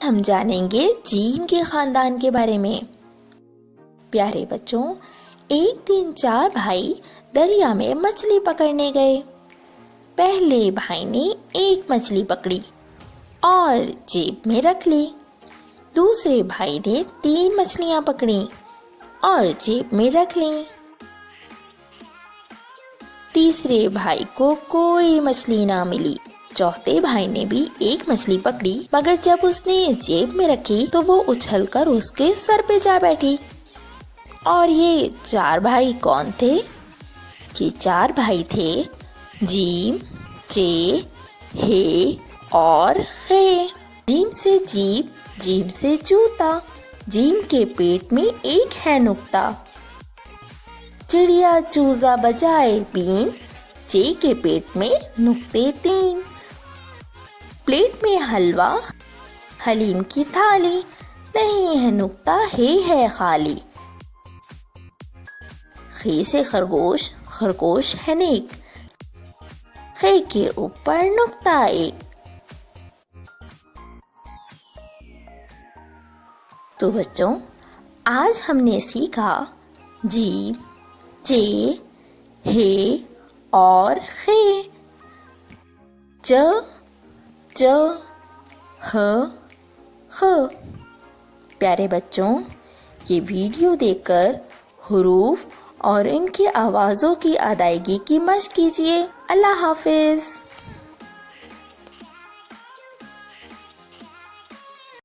ہم جانیں گے جیم کے خاندان کے بارے میں۔ پیارے بچوں، ایک دن 4 بھائی دریا میں مچھلی پکڑنے گئے۔ پہلے بھائی نے ایک مچھلی پکڑی اور جیب میں رکھ لی۔ دوسرے بھائی نے 3 مچھلیاں پکڑیں اور جیب میں رکھ لیں۔ تیسرے بھائی کو کوئی مچھلی نہ ملی۔ چوتھے بھائی نے بھی ایک مچھلی پکڑی، مگر جب اس نے جیب میں رکھی تو وہ اچھل کر اس کے سر پہ جا بیٹھی۔ اور یہ 4 بھائی کون تھے؟ یہ 4 بھائی تھے جیم، جے، ہے اور خے۔ جیم سے جیب، جیم سے جوتا، جیم کے پیٹ میں ایک ہے نکتہ۔ چڑیا چوزا بجائے بین، جے کے پیٹ میں نکتے 3۔ پلیٹ میں حلوہ، حلیم کی تھالی، نہیں ہے نکتہ، ہے خالی۔ خے سے خرگوش، خرگوش ہے نیک، خے کے اوپر نکتہ ایک۔ تو بچوں، آج ہم نے سیکھا جیم، جے، ہے اور خے۔ ج، ج، ہ، خ۔ پیارے بچوں، یہ ویڈیو دیکھ کر حروف اور ان کی آوازوں کی ادائیگی کی مشق کیجیے۔ اللہ حافظ۔